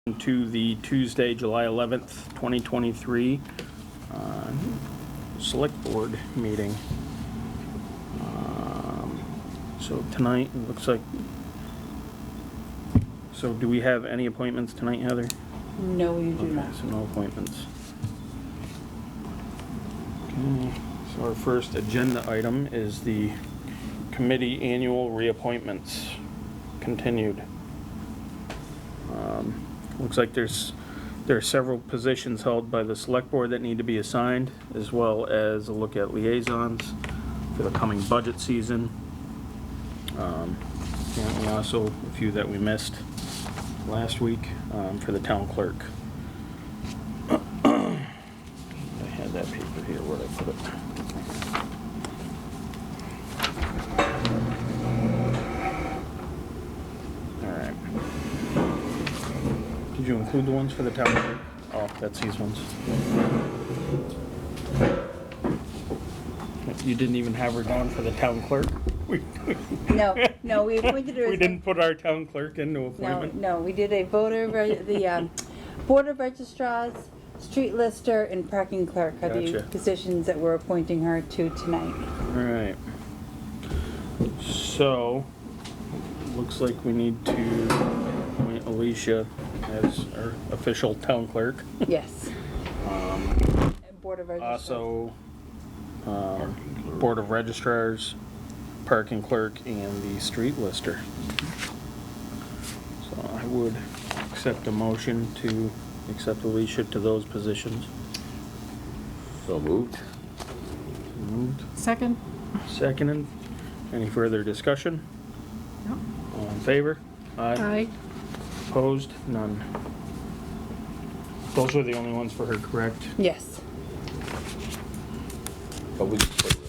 to the Tuesday, July 11th, 2023 Select Board meeting. So tonight, it looks like, so do we have any appointments tonight, Heather? No, you do not. So no appointments. Okay, so our first agenda item is the committee annual reappointments, continued. Looks like there are several positions held by the Select Board that need to be assigned, as well as a look at liaisons for the coming budget season. And also a few that we missed last week for the town clerk. I had that paper here, where'd I put it? All right. Did you include the ones for the town clerk? Oh, that's these ones. You didn't even have her down for the town clerk? No, we appointed her. We didn't put our town clerk into appointment? No, we did a the Board of Registrars, Street Lister, and Parking Clerk are the Gotcha. positions that we're appointing her to tonight. All right. So, looks like we need to appoint Alicia as our official town clerk. Yes. Board of Registrars. Also, Board of Registrars, Parking Clerk, and the Street Lister. So I would accept a motion to accept Alicia to those positions. So moved. Moved. Second? Seconded. Any further discussion? No. All in favor? Aye. Opposed? None. Those were the only ones for her, correct? Yes. But we can put it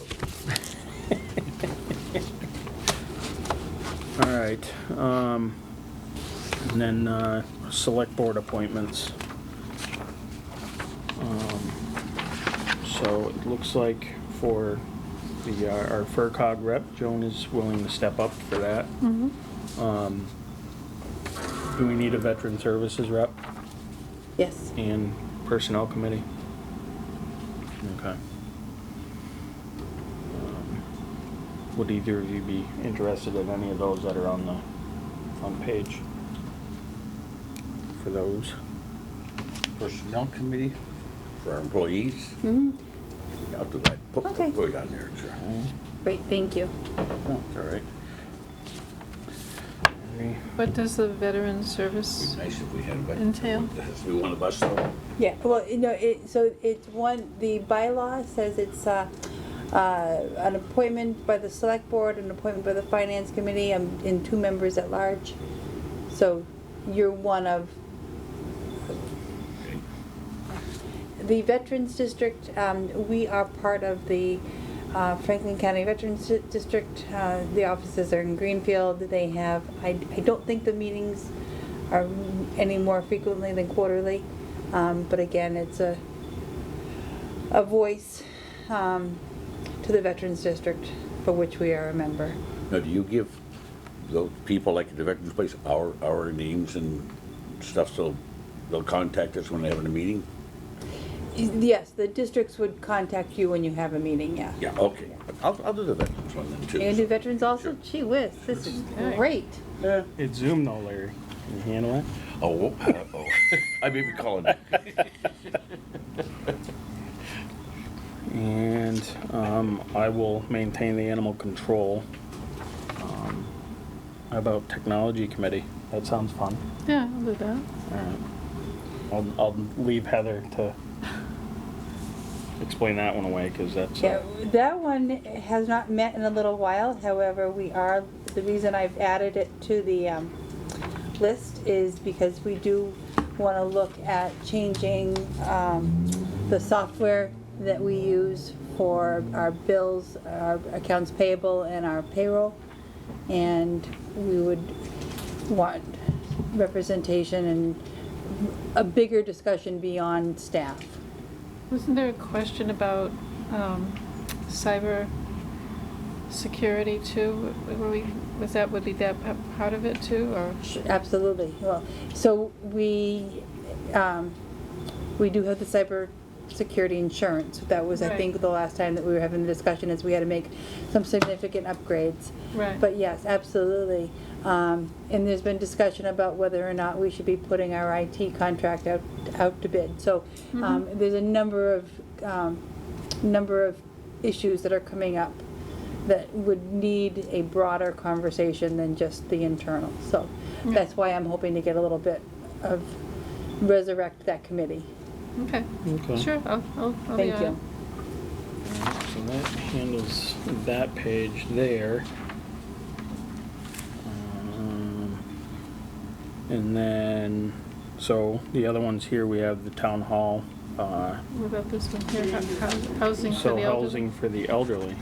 All right. And then Select Board appointments. So it looks like for the our FERCog rep, Joan is willing to step up for that. Mm-hmm. Do we need a Veteran Services rep Yes. and Personnel Committee? Okay. Would either of you be interested in any of those that are on the page for those? Personnel committee for our employees. Mm-hmm. I'll do that. Put Okay. it on there, sure. Great, thank you. Oh, it's all right. Any- What does the veteran service It'd be nice if we had a entail? It has to be one of us, though. Yeah, well, so it's one, the bylaw says it's an appointment by the Select Board, an appointment by the Finance Committee, and 2 members at large. So you're one of. Okay. The Veterans District, we are part of the Franklin County Veterans District. The offices are in Greenfield. They have, I don't think the meetings are any more frequently than quarterly. But again, it's a voice to the Veterans District for which we are a member. Now, do you give those people, like the Veterans Place, our names and stuff, so they'll contact us when they're having a meeting? Yes, the districts would contact you when you have a meeting, yeah. Yeah, okay. I'll do the Veterans one then, too. And do Veterans also? Sure. Gee whiz, this is Okay. great. Yeah. It's Zoom though, Larry. Can you handle it? Oh, I may be calling it. And I will maintain the animal control. How about Technology Committee? That sounds fun. Yeah, I'll do that. All right. I'll leave Heather to explain that one away, because that's... Yeah, that one has not met in a little while. However, the reason I've added it to the list is because we do want to look at changing the software that we use for our bills, our accounts payable, and our payroll. And we would want representation and a bigger discussion beyond staff. Wasn't there a question about cyber security too? Were we would be that part of it too, or? Absolutely. Well, so we do have the cyber security insurance. That was, I Right. think, the last time that we were having the discussion, is we had to make some significant upgrades. Right. But yes, absolutely. And there's been discussion about whether or not we should be putting our IT contract out to bid. So there's a number of issues that are coming up that would need a broader conversation than just the internal. So Yeah. that's why I'm hoping to get a little bit of, resurrect that committee. Okay, Okay. sure, I'll be Thank on you. it. So that handles that page there. And then, so the other ones here, we have the town hall, What about this one here, housing for so the elderly? housing for the elderly.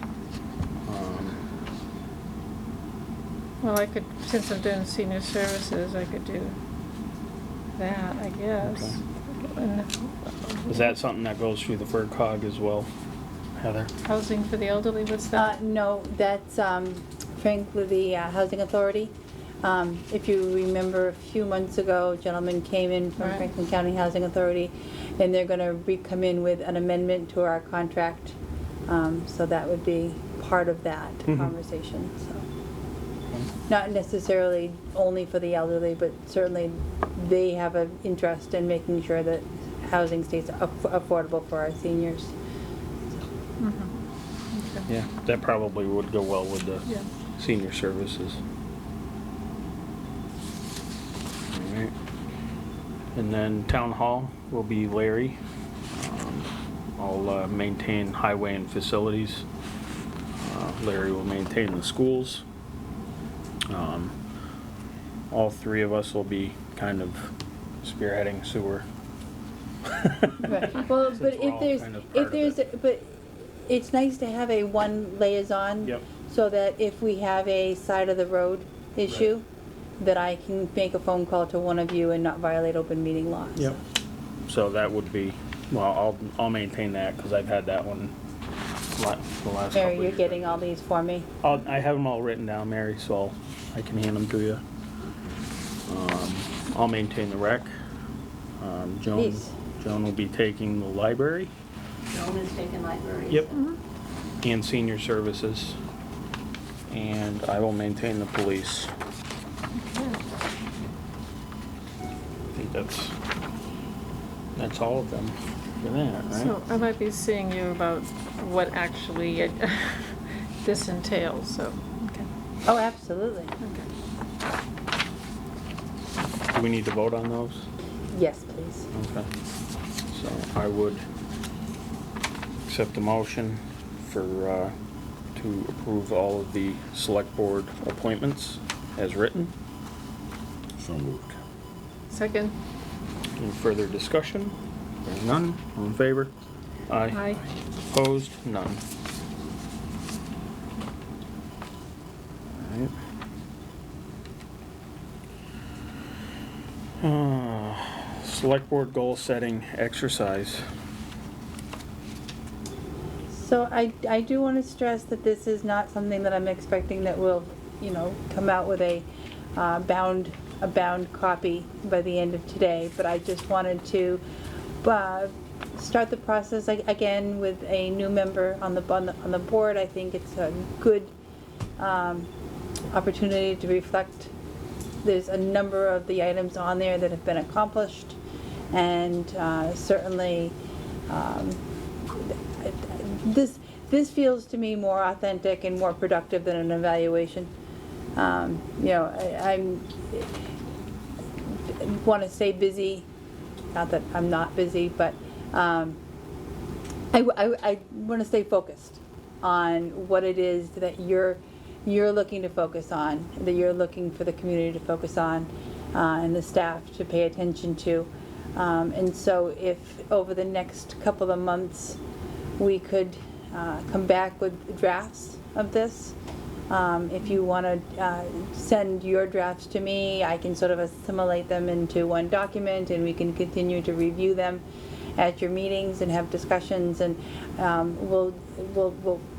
Well, I could, since I'm doing senior services, I could do that, I guess. And Is that something that goes through the FERCog as well, Heather? housing for the elderly, what's that? No, that's frankly the Housing Authority. If you remember, a few months ago, a gentleman came in from Right. Franklin County Housing Authority, and they're gonna come in with an amendment to our contract. So that would be part of that Mhm. conversation, so. Not necessarily only for the elderly, but certainly they have an interest in making sure that housing stays affordable for our seniors. Mhm. Okay. Yeah, that probably would go well with the Yeah. senior services. All right. And then town hall will be Larry. I'll maintain highway and facilities. Larry will maintain the schools. All three of us will be kind of spearheading sewer. Right. Well, Since but we're if all there's, kind of part if of there's, it. but it's nice to have a one liaison. Yep. So that if we have a side of the road issue, that I can make a phone call to one of you and not violate open meeting laws. Yep. So that would be, well, I'll maintain that, because I've had that one the last couple of Mary, you're years. getting all these for me? I have them all written down, Mary, so I can hand them to you. I'll maintain the rec. Please. Joan will be taking the library. Joan is taking libraries. Yep. And senior services. And I will maintain the police. Okay. I think that's all of them for that, right? So I might be seeing you about what actually this entails, so, okay. Oh, absolutely. Okay. Do we need to vote on those? Yes, please. Okay. So I would accept the motion for, to approve all of the select board appointments as written. So moved. Second? Any further discussion? Hearing none, all in favor? Aye. Opposed? None. Alright. Select board goal setting exercise. So I do want to stress that this is not something that I'm expecting that will, come out with a bound copy by the end of today, but I just wanted to start the process again with a new member on the board. I think it's a good opportunity to reflect. There's a number of the items on there that have been accomplished, and certainly this feels to me more authentic and more productive than an evaluation. I want to stay busy, not that I'm not busy, but I want to stay focused on what it is that you're looking to focus on, that you're looking for the community to focus on, and the staff to pay attention to. And so if over the next couple of months we could come back with drafts of this, if you want to send your drafts to me, I can sort of assimilate them into one document, and we can continue to review them. at your meetings and have discussions, and we'll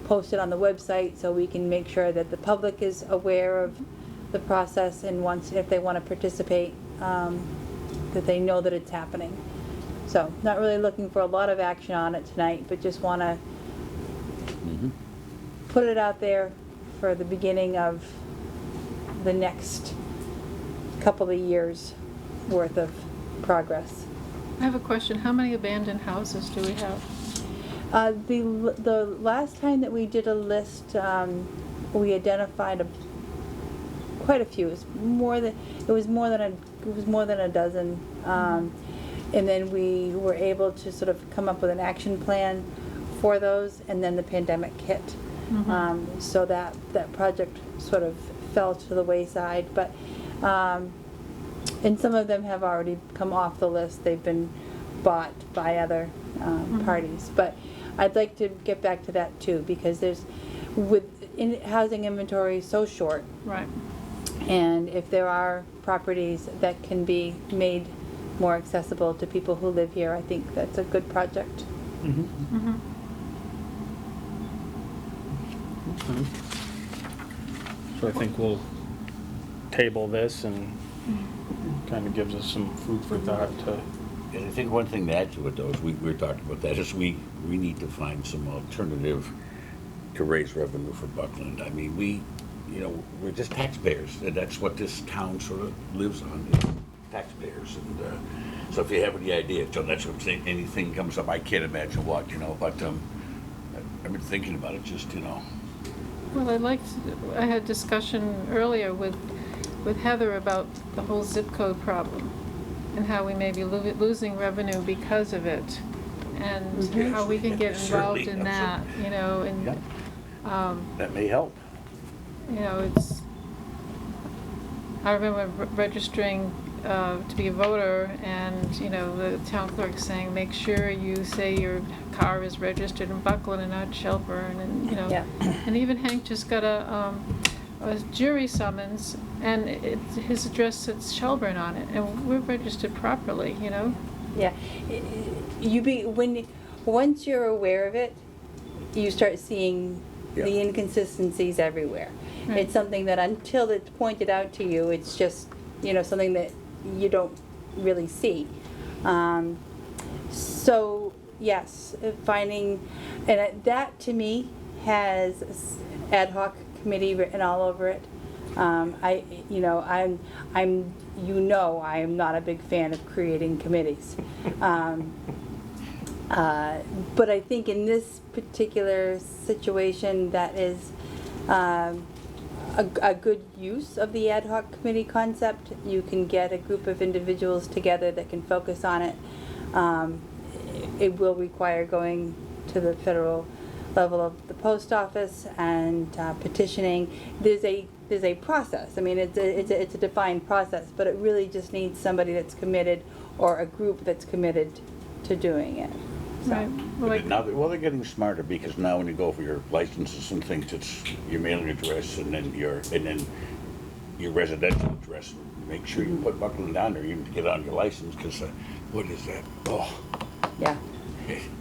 post it on the website so we can make sure that the public is aware of the process, and if they want to participate, that they know that it's happening. So, not really looking for a lot of action on it tonight, but just want to put it out there for the beginning of the next couple of years worth of progress. I have a question. How many abandoned houses do we have? The last time that we did a list, we identified quite a few. It was more than a dozen. And then we were able to sort of come up with an action plan for those, and then the pandemic hit. So that project sort of fell to the wayside, but and some of them have already come off the list. They've been bought by other parties, but I'd like to get back to that too, because housing inventory is so short, Right. and if there are properties that can be made more accessible to people who live here, I think that's a good project. So I think we'll table this, and kind of gives us some food for thought to, And I think one thing to add to it, though, is we were talking about that, is we need to find some alternative to raise revenue for Buckland. I mean, we're just taxpayers, and that's what this town sort of lives on, is taxpayers. And so if you have any idea, so that's what I'm saying, anything comes up, I can't imagine what, but I've been thinking about it, just, Well, I had discussion earlier with Heather about the whole zip code problem and how we may be losing revenue because of it, and how we can get involved Certainly, in that, and that may help. I remember registering to be a voter, and the town clerk saying, make sure you say your car is registered in Buckland and not Shelburne, and Yeah. and even Hank just got a jury summons, and his address says Shelburne on it, and we're registered properly, Yeah, once you're aware of it, you start seeing the Yeah. inconsistencies everywhere. Right. It's something that until it's pointed out to you, it's just something that you don't really see. So yes, finding, and that to me has ad hoc committee written all over it. I am not a big fan of creating committees. But I think in this particular situation, that is a good use of the ad hoc committee concept. You can get a group of individuals together that can focus on it. It will require going to the federal level of the post office and petitioning. There's a process. I mean, it's a defined process, but it really just needs somebody that's committed, or a group that's committed to doing it. So. Right. Well, They're getting smarter, because now when you go for your licenses and things, it's your mailing address and then your residential address. Make sure you put Buckland down there, even to get on your license, because what is that? Oh. Yeah.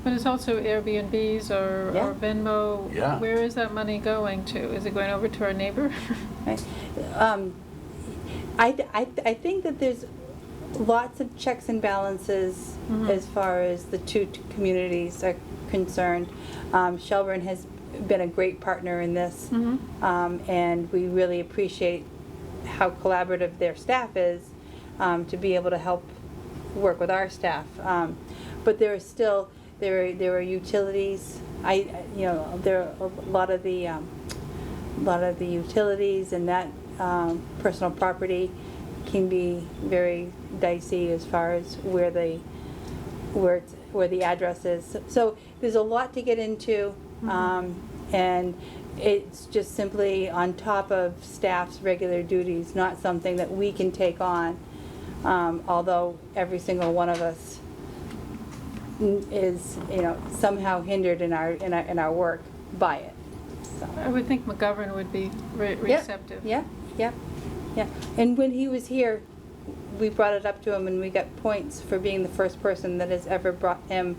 But it's also Airbnbs or Venmo. Yeah. Where is that money going to? Is it going over to our neighbor? Right. I think that there's lots of checks and balances as far as the two communities are concerned. Shelburne has been a great partner in this, and we really appreciate how collaborative their staff is to be able to help work with our staff. But there are still there are utilities. There are a lot of the utilities, and that personal property can be very dicey as far as where the address is. So there's a lot to get into, and it's just simply on top of staff's regular duties, not something that we can take on. Although every single one of us is somehow hindered in our work by it. So. I would think McGovern would be receptive. Yeah. And when he was here, we brought it up to him and we got points for being the first person that has ever brought him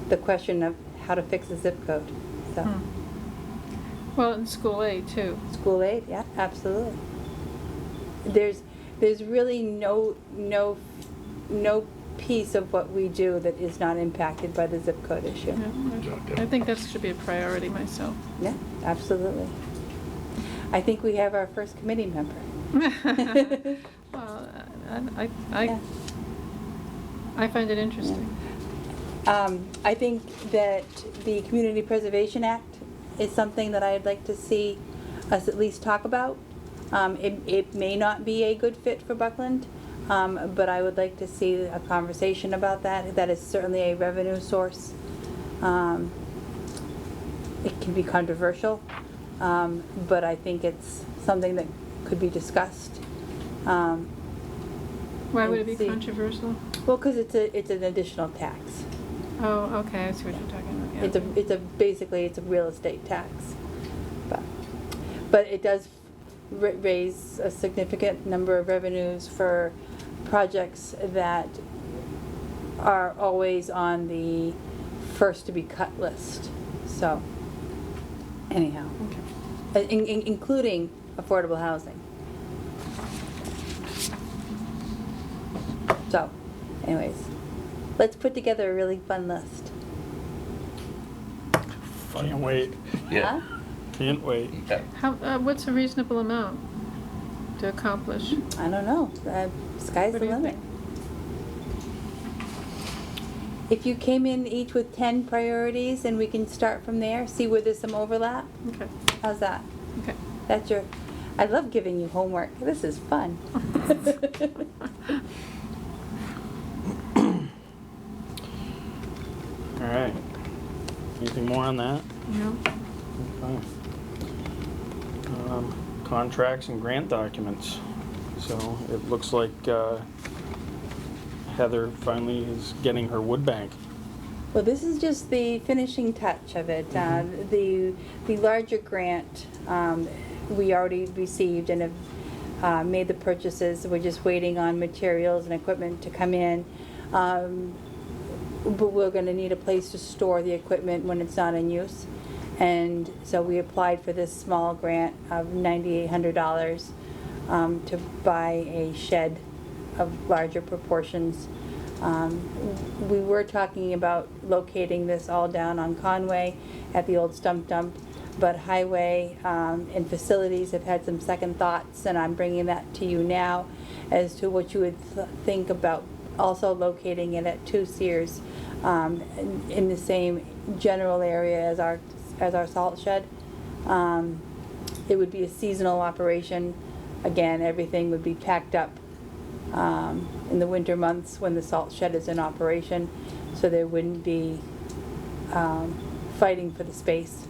the question of how to fix a zip code, so. Well, in school aid too. School aid, yeah, absolutely. There's really no piece of what we do that is not impacted by the zip code issue. I think that should be a priority myself. Yeah, absolutely. I think we have our first committee member. Well, Yeah. I find it interesting. I think that the Community Preservation Act is something that I'd like to see us at least talk about. It may not be a good fit for Buckland, but I would like to see a conversation about that. That is certainly a revenue source. It can be controversial, but I think it's something that could be discussed. Why would it be see. Controversial? Well, because it's an additional tax. Oh, okay, I see what you're talking about. Yeah. Basically it's a real estate tax, but it does raise a significant number of revenues for projects that are always on the first to be cut list. So, anyhow, including affordable housing. So, anyways, let's put together a really fun list. Can't wait. Yeah. Huh? Can't wait. Yeah. How, what's a reasonable amount to accomplish? I don't know. Sky's What the do you limit. think? If you came in each with 10 priorities and we can start from there, see where there's some overlap. Okay, How's that? okay. That's your, I love giving you homework. This is fun. All right. Anything more on that? No? Okay. Contracts and grant documents. So it looks like Heather finally is getting her wood bank. Well, this is just the finishing touch of it. The larger grant we already received and have made the purchases. We're just waiting on materials and equipment to come in. But we're going to need a place to store the equipment when it's not in use. And so we applied for this small grant of $9,800 to buy a shed of larger proportions. We were talking about locating this all down on Conway at the old stump dump, but Highway and Facilities have had some second thoughts, and I'm bringing that to you now as to what you would think about also locating it at 2 Sears in the same general area as our salt shed. It would be a seasonal operation. Again, everything would be packed up in the winter months when the salt shed is in operation, so there wouldn't be fighting for the space.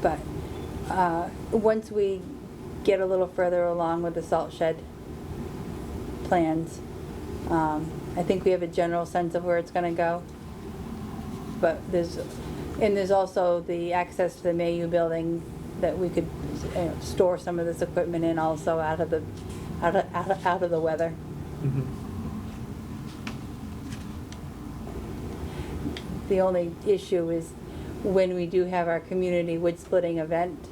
But once we get a little further along with the salt shed plans, I think we have a general sense of where it's going to go. But there's also the access to the Mayu building that we could store some of this equipment in also out of the weather. The only issue is when we do have our community wood splitting event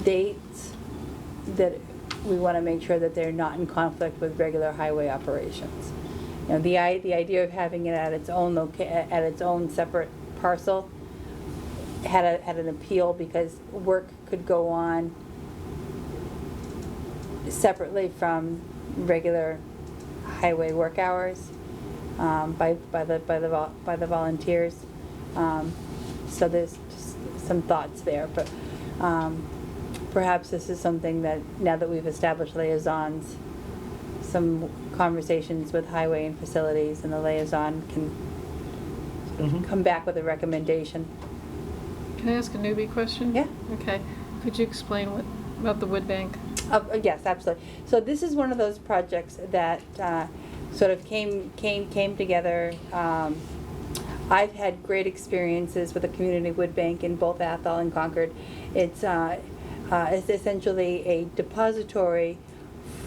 dates, that we want to make sure that they're not in conflict with regular highway operations. You know, the idea of having it at its own separate parcel had an appeal because work could go on separately from regular highway work hours by the volunteers. So there's just some thoughts there, but perhaps this is something that, now that we've established liaisons, some conversations with Highway and Facilities, and the liaison can come back with a recommendation. Can I ask a newbie question? Yeah. Okay. Could you explain about the wood bank? Yes, absolutely. So this is one of those projects that sort of came together. I've had great experiences with the community wood bank in both Athol and Concord. It's is essentially a depository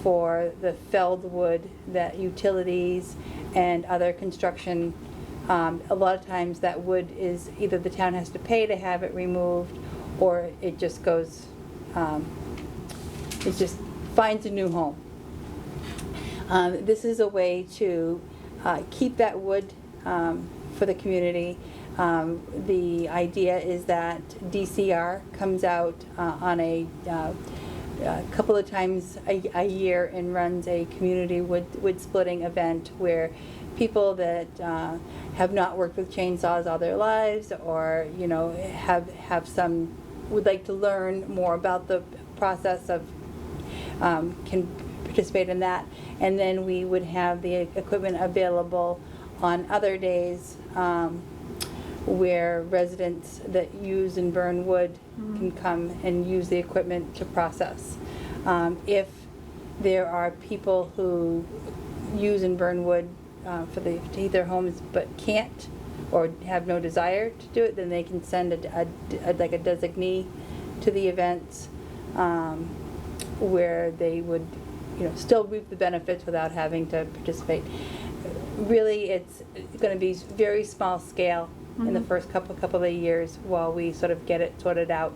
for the felled wood that utilities and other construction, a lot of times that wood is either the town has to pay to have it removed, or it just goes, it just finds a new home. This is a way to keep that wood for the community. The idea is that DCR comes out on a couple of times a year and runs a community wood splitting event where people that have not worked with chainsaws all their lives, or have some would like to learn more about the process of can participate in that. And then we would have the equipment available on other days where residents that use and burn wood can come and use the equipment to process. If there are people who use and burn wood to heat their homes but can't or have no desire to do it, then they can send like a designee to the events where they would still reap the benefits without having to participate. Really, it's going to be very small scale in the first couple of years while we sort of get it sorted out.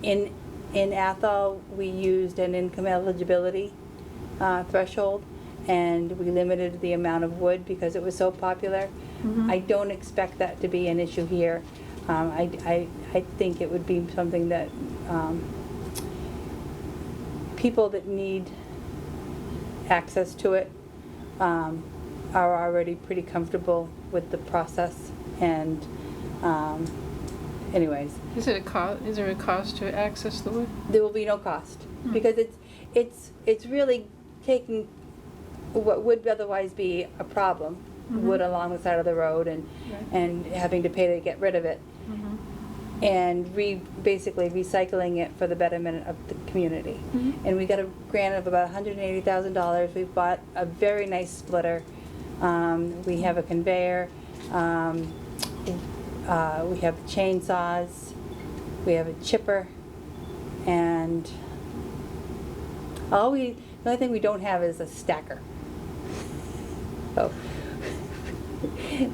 In Athol, we used an income eligibility threshold, and we limited the amount of wood because it was so popular. I don't expect that to be an issue here. I think it would be something that people that need access to it are already pretty comfortable with the process, and anyways. Is there a cost to access the wood? There will be no cost because it's really taking what would otherwise be a problem, wood along the side of the road, and having to pay to get rid of it, and basically recycling it for the betterment of the community. And we got a grant of about $180,000. We've bought a very nice splitter. We have a conveyor. We have chainsaws. We have a chipper, and the only thing we don't have is a stacker. So,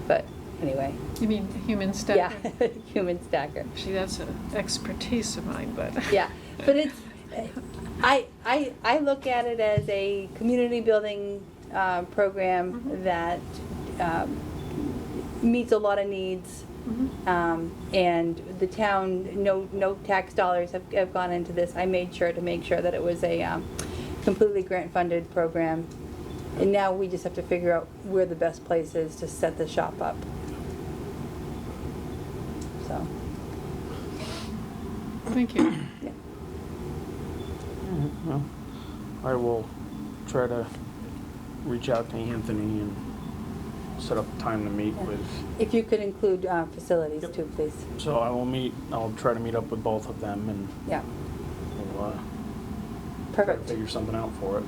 but anyway. You mean a human stacker? Yeah, human stacker. Actually, that's an expertise of mine, but. Yeah, but it's, I look at it as a community building program that meets a lot of needs. And the town, no tax dollars have gone into this. I made sure that it was a completely grant-funded program. And now we just have to figure out where the best place is to set the shop up. So. Thank you. Yeah. Well, I will try to reach out to Anthony and set up a time to meet with. If you could include facilities too, please. So I'll try to meet up with both of them, and Yeah. we'll Perfect. figure something out for it.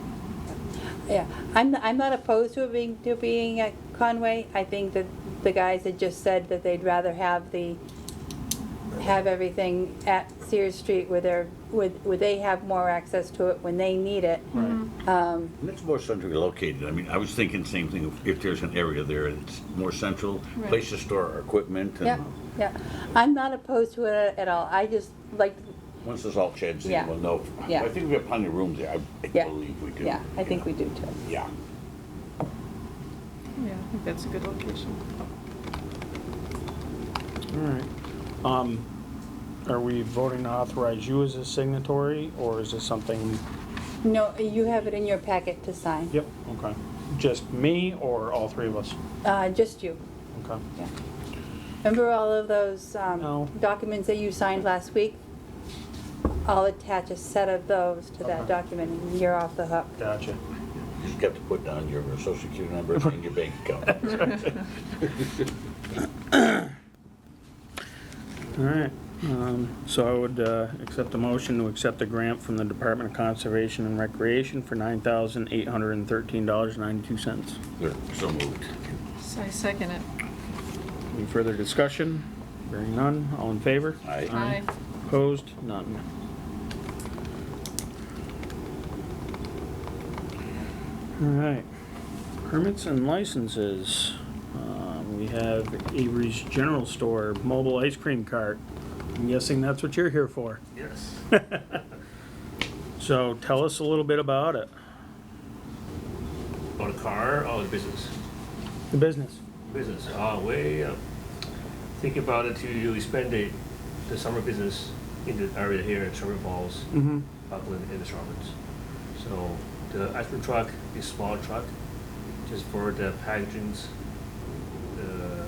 Yeah, I'm not opposed to it being at Conway. I think that the guys had just said that they'd rather have everything at Sears Street where they have more access to it when they need it. Right. And it's more centrally located. I mean, I was thinking same thing, if there's an area there that's more central, Right. place to store our equipment. And Yeah. I'm not opposed to it at all. I just like. once this all sheds in, Yeah. we'll know. Yeah. I think we have plenty of room there. I Yeah. believe we do. Yeah, I think we do too. Yeah. Yeah, I think that's a good location. All right. Are we voting to authorize you as a signatory, or is this something? No, you have it in your packet to sign. Yep. Okay. Just me or all three of us? Just you. Okay. Yeah. Remember all of those No. documents that you signed last week? I'll attach a set of those to that Okay. document, and you're off the hook. Gotcha. You just have to put down your social security number and your bank account. All right. So I would accept a motion to accept a grant from the Department of Conservation and Recreation for $9,813.92. So moved. So I second it. Any further discussion? Hearing none. All in favor? Aye. Aye. Opposed? None. All right, permits and licenses. We have Avery's General Store mobile ice cream cart. I'm guessing that's what you're here for. Yes. So tell us a little bit about it. Or the car or the business? The business. Business. We think about it to expand the summer business in the area here in Sherman Falls, Mm-hmm. Buckland, and the Sharpens. So the ice cream truck is small truck, just for the packagings, the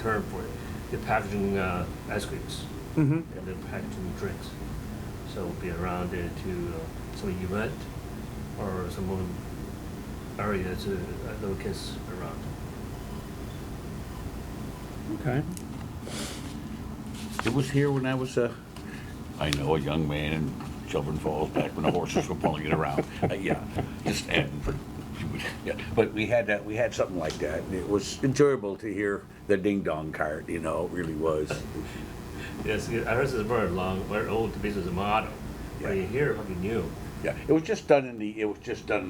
term for it, the packaging ice creams Mm-hmm. and the packaging drinks. So we'll be around there to some event or some areas little kids around. Okay. It was here when I was I know, a young man in Shelburne Falls back when the horses were pulling it around. Yeah, just adding for, yeah. But we had something like that. And it was enjoyable to hear the ding dong cart, you know, it really was. Yes, I heard this is very old business model. But Yeah. you hear what you knew. Yeah, it was just done in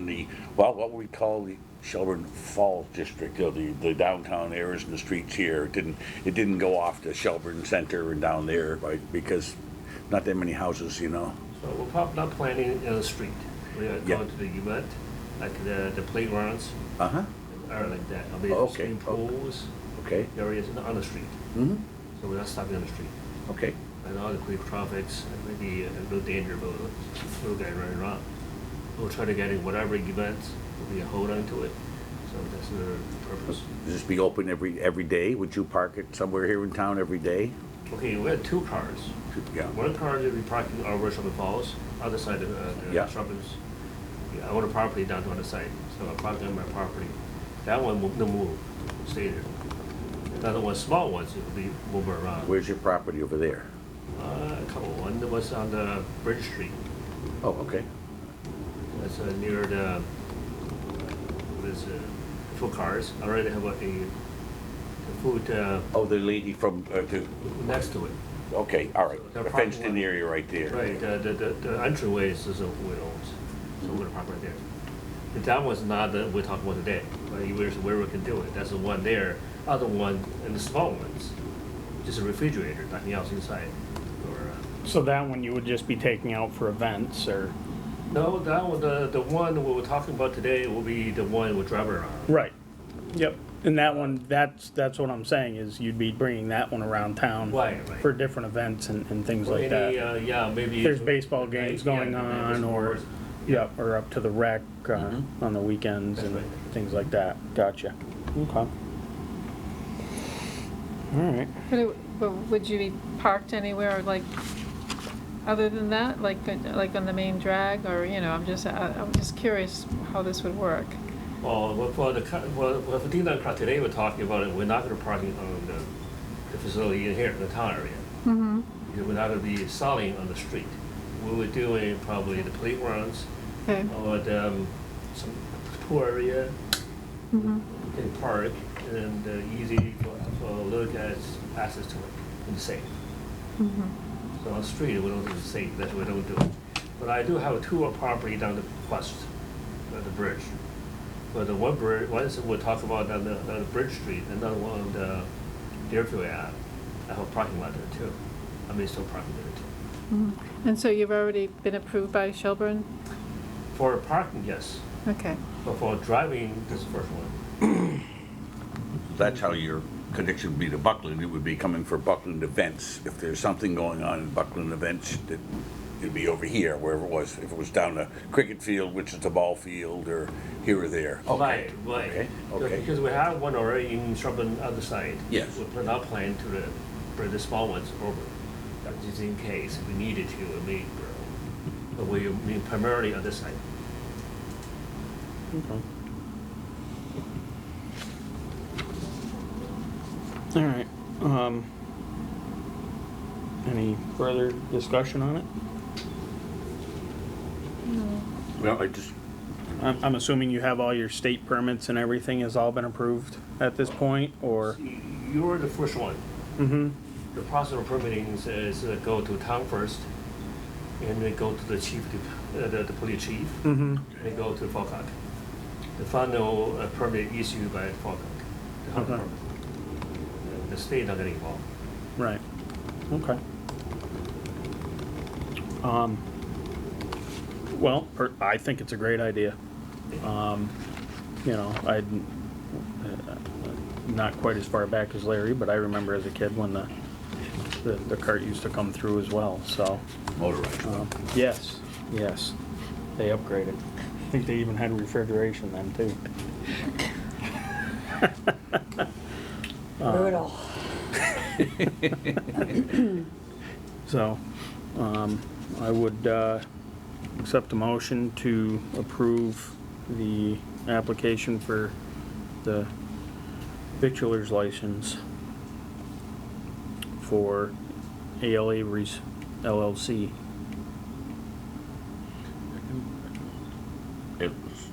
the, well, what we call the Shelburne Falls district, you know, the downtown areas and the streets here. It didn't go off to Shelburne Center and down there, right, because not that many houses, you know. So we're probably not planning in the street. We are Yeah. going to the event, like the playgrounds, Uh-huh, or like that. I mean, Oh, okay. swimming pools, okay. areas on the street. Mm-hmm, So we're not stopping on the street. okay. And all the quick traffics, and maybe a little danger about a little guy running around. We'll try to get in whatever events, we hold on to it. So that's the purpose. Does this be open every day? Would you park it somewhere here in town every day? Okay, we have two cars. Yeah, One car will be parking over Sherman Falls, other side of the Yeah. Sharpens. I own a property down to the other side, so I park on my property. That one will no move, stay there. Another one, small ones, it will be moving around. where's your property over there? A couple, one that was on the Bridge Street. Oh, okay. That's near the, what is it, food cars. I already have the food Oh, the lady from, next to it. okay, all right. The The parking fenced in lot. area right there. Right, the entryway is who it owns, so we're gonna park right there. And that was not that we're talking about today, but where we can do it, that's the one there. Other one, and the small ones, just a refrigerator, nothing else inside. Or, So that one you would just be taking out for events or? no, that one, the one we were talking about today will be the one we're driving around. Right. Yep. And that one, that's what I'm saying is you'd be bringing that one around town. Right. For different events and things Or like any, that. yeah, maybe. There's baseball games going on or, yep, or up to the rec on the weekends That's and right. things like that. Gotcha. Okay. All right. But would you be parked anywhere, like, other than that, like on the main drag, or, you know, I'm just curious how this would work. Well, for the ding dong crowd today, we're talking about it, we're not gonna park it on the facility in here, in the town area. Mm-hmm. Because we're not gonna be selling on the street. We were doing probably the playgrounds, Okay. or some pool area, Mm-hmm. we can park, and easy for little guys access to it, and safe. Mm-hmm. So on the street, we don't do it safe, that's what we don't do. But I do have a two property down the west, the bridge. But the one bridge, once we'll talk about on the Bridge Street, another one on the Deerfield Ave. I have a parking lot there too. I may still parking there too. Mm-hmm. And so you've already been approved by Shelburne? For parking, yes. Okay. But for driving, this is the first one. That's how your connection would be to Buckland. It would be coming for Buckland events. If there's something going on in Buckland events, that it'd be over here, wherever it was. If it was down the cricket field, which is the ball field, or here or there. Right. Okay, okay. Because we have one already in Sherburne other side. Yes. We're not planning to bring the small ones over, just in case we needed to, but we mean primarily on this side. Okay. All right. Any further discussion on it? Well, I just, I'm assuming you have all your state permits and everything has all been approved at this point, or? You're the first one. Mm-hmm. The process of permitting is go to town first, and then go to the chief, the police chief, Mm-hmm. and go to FOCOG. the final permit issued by Buckland. The Okay. permit. The state not getting involved. Right, okay. Well, I think it's a great idea. You know, not quite as far back as Larry, but I remember as a kid when the cart used to come through as well, so. Motorized. Yes, yes, they upgraded. I think they even had refrigeration then too. Brutal. So, I would accept a motion to approve the application for the victualer's license for ALA Reese LLC. It was,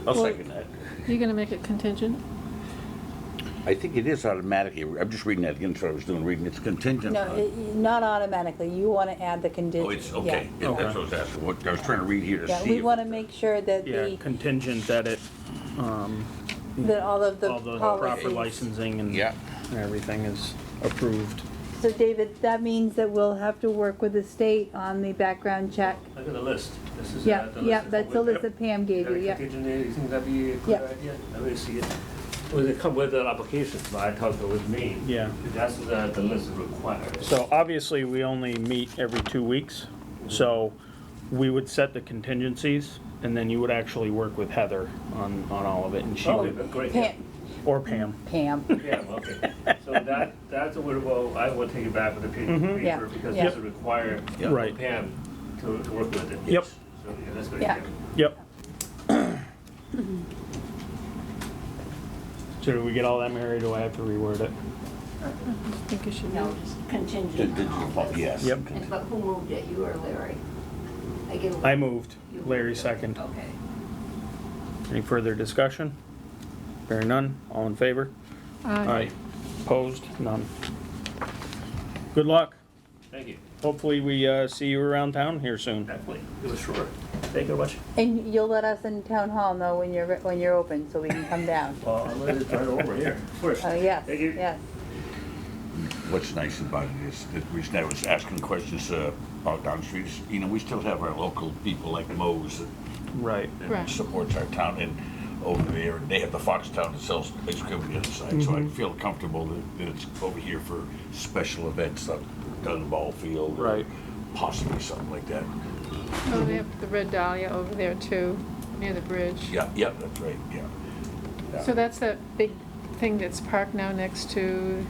I'll second that. You gonna make it contingent? I think it is automatically, I'm just reading that again, that's what I was doing, reading, it's contingent No, on. not automatically. You want to add the condition. Oh, it's, okay, Yeah. yeah, that's what I was asking, what, I was trying to read here to see. Yeah, we if want to it- make sure that Yeah, contingent that it, that all of the all the proper policies. licensing and Yeah. everything is approved. So David, that means that we'll have to work with the state on the background check. Look at the list. This is Yeah, the list. yeah, that's the list that Pam gave you, yeah. You think that'd be a good Yeah. idea? I will see it. Well, they come with the application, but I talked with me. Yeah. That's the list required. So obviously, we only meet every 2 weeks, so we would set the contingencies, and then you would actually work with Heather on all of it, and she Oh, would, great. Pam, or Pam. Pam. Yeah, okay. So that's what, well, I will take it back with the paper, Yeah, because yeah. it's required Yeah. Right. Pam to work with it. Yep. So, yeah, that's good. Yeah. Yep. So do we get all that, Mary, do I have to reword it? I think you should. No, just contingent Contingent on all upon- this. yes. Yep. And but who moved it, you or Larry? I get. I moved, You moved Larry it. second. Okay. Any further discussion? Hearing none, all in favor? Aye. Opposed? None. Good luck. Thank you. Hopefully we see you around town here soon. Definitely. It was sure. Thank you very much. And you'll let us in town hall know when you're open, so we can come down. Well, I'm gonna try it over here first. Yes, Thank you. yes. What's nice about it is, the reason I was asking questions about down the streets, you know, we still have our local people like Moe's Right. that Right. supports our town, and over there, they have the Foxtown that sells ice cream on the other side, so I feel comfortable that it's over here for special events, like down the ball field. or Right. Possibly something like that. Oh, they have the Red Dahlia over there too, near the bridge. Yeah, yeah, that's right, yeah. Yeah. So that's that big thing that's parked now next to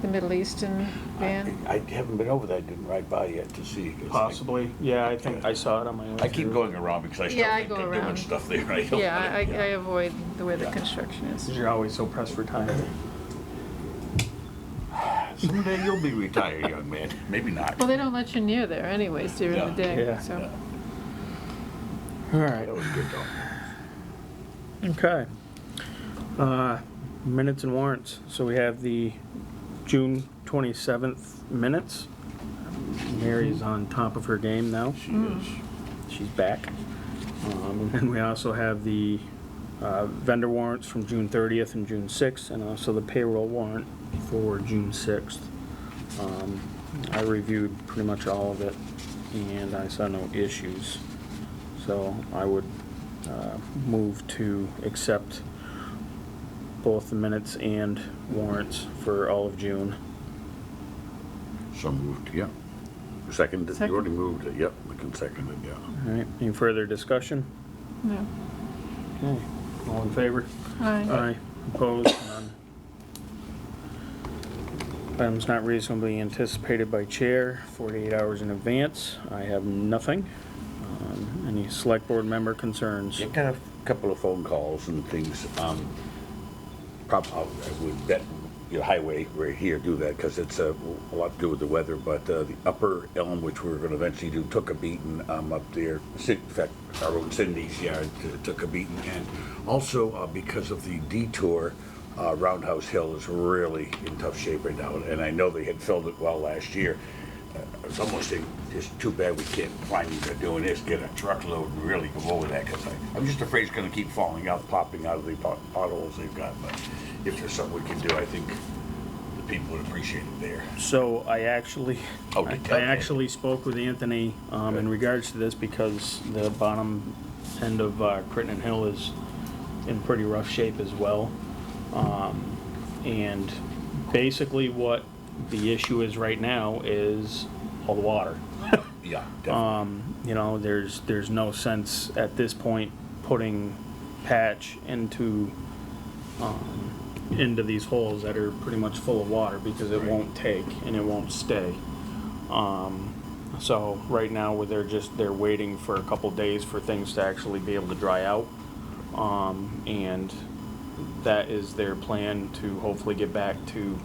the Middle Eastern van? I haven't been over there, I didn't ride by yet to see. 'cause Possibly, yeah, I think I saw it on my way I keep through. going around because I still Yeah, I think go they're doing around. stuff there. I don't- Yeah, I avoid the way the Yeah. construction is. 'Cause you're always so pressed for time. Someday you'll be retired, young man. Maybe not. Well, they don't let you near there anyways during Yeah. the day, Yeah. so. Yeah. All right, That was good though. okay. Minutes and warrants. So we have the June 27th minutes. Mary's on top of her game now. She is. She's back. And then we also have the vendor warrants from June 30th and June 6th, and also the payroll warrant for June 6th. I reviewed pretty much all of it, and I saw no issues. So I would move to accept both the minutes and warrants for all of June. So moved, yeah. Second, you Second. already moved it, yep, we can second it, yeah. All right, any further discussion? No. Okay, all in favor? Aye. Opposed? None. Items not reasonably anticipated by chair, 48 hours in advance. I have nothing. Any select board member concerns? I got a couple of phone calls and things. I would bet your highway right here do that because it's a lot to do with the weather. But the upper elm, which we're going to eventually do, took a beating up there. In fact, our own Cindy's yard took a beating, and also because of the detour. Roundhouse Hill is really in tough shape right now, and I know they had filled it well last year. It's almost just too bad we can't finally doing this, get a truckload and really go over that, because I'm just afraid it's gonna keep falling out, popping out of the potholes they've got, but if there's something we can do, I think the people would appreciate it there. So I actually, Oh, I okay. actually spoke with Anthony, in regards to this because the bottom end of, Crittenden Hill is in pretty rough shape as well. And basically what the issue is right now is all the water. Yeah, definitely. You know, there's no sense at this point putting patch into these holes that are pretty much full of water because it won't take and it won't stay. So right now they're waiting for a couple days for things to actually be able to dry out. And that is their plan to hopefully get back to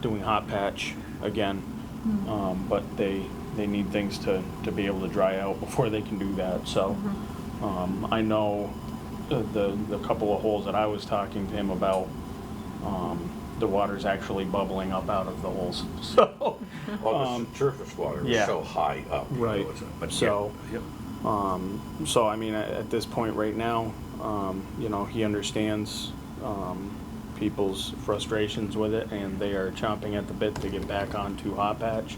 doing hot patch again. But they need things to be able to dry out before they can do that. So I know the couple of holes that I was talking to him about, the water's actually bubbling up out of the holes. So Well, the surface water is yeah. so high up. you know, Right. but So- yeah, so I mean, at this point right now, you know, he understands people's frustrations with it, and they are chomping at the bit to get back onto hot patch.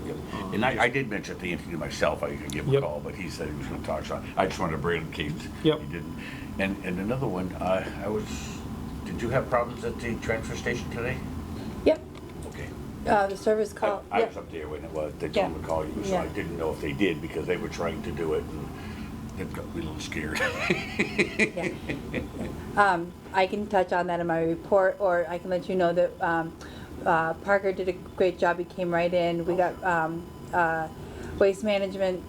yep. And I did mention to Anthony myself, I could give him a Yep. call, but he said he was gonna talk, so I just wanted to bring it in case Yep. he didn't. And another one, did you have problems at the transfer station today? Yep, Okay. the service call, I yep. was up there when it was, they told me to call you, so I Yeah. didn't know if they did, because they were trying to do it, and it got me a little scared. Yeah. I can touch on that in my report, or I can let you know that Parker did a great job. He came right in. We got Waste Management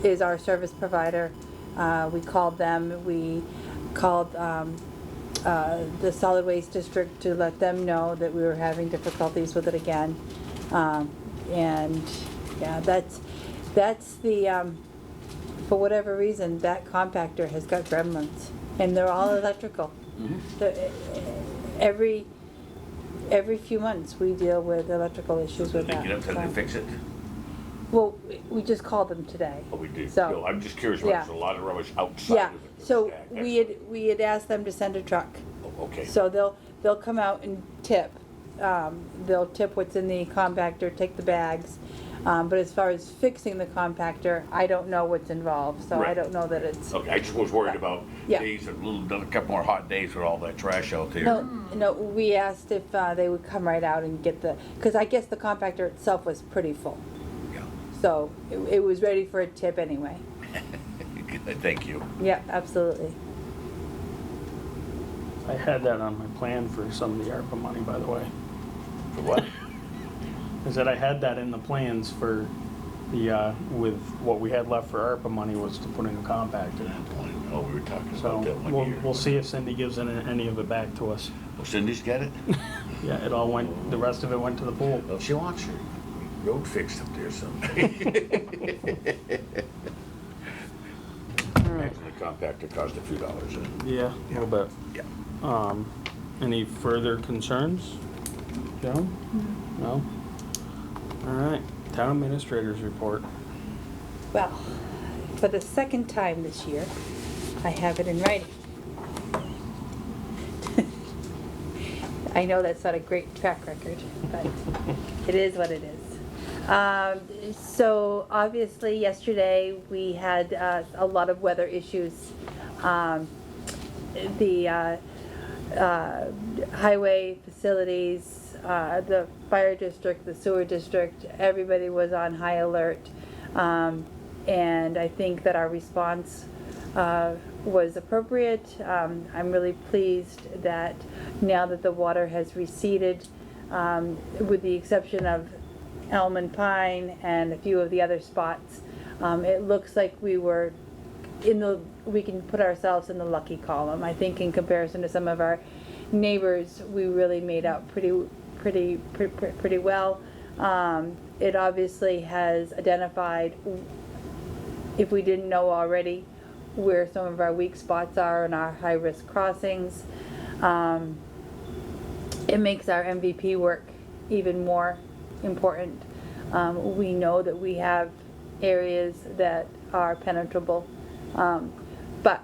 is our service provider. We called them. We called the Solid Waste District to let them know that we were having difficulties with it again. And yeah, that's the for whatever reason, that compactor has got gremlins, and they're all electrical. The- Every few months, we deal with electrical issues with Did they that. get up, did they fix it? Well, we just called them today. Oh, we did. So- No, I'm just curious, why yeah. there's a lot of rubbish outside Yeah, of it. that was so stacked. we had asked them to send a truck. Oh, okay. So they'll come out and tip. They'll tip what's in the compactor, take the bags. But as far as fixing the compactor, I don't know what's involved, so I Right. don't know that it's. Okay, I just was worried about Yeah. days, another couple more hot days with all that trash out there. No, we asked if they would come right out and get because I guess the compactor itself was pretty full. Yeah. So it was ready for a tip anyway. Good, thank you. Yeah, absolutely. I had that on my plan for some of the ARPA money, by the way. For what? Is that I had that in the plans for the, with what we had left for ARPA money was to put in a compactor. Oh, we were talking So about that one we'll, year. we'll see if Cindy gives any of it back to us. Oh, Cindy's got it? Yeah, it all went, the rest of it went to the pool. Well, she wants her road fixed up there someday. Imagine the compactor cost a few dollars. Yeah, a little bit. Yeah. Any further concerns? Joe? No? All right, town administrators report. Well, for the second time this year, I have it in writing. I know that's not a great track record, but it is what it is. So obviously yesterday we had a lot of weather issues. The highway facilities, the fire district, the sewer district, everybody was on high alert. And I think that our response was appropriate. I'm really pleased that now that the water has receded, with the exception of Elm and Pine and a few of the other spots, it looks like we were we can put ourselves in the lucky column. I think in comparison to some of our neighbors, we really made out pretty well. It obviously has identified, if we didn't know already, where some of our weak spots are in our high-risk crossings. It makes our MVP work even more important. We know that we have areas that are penetrable. But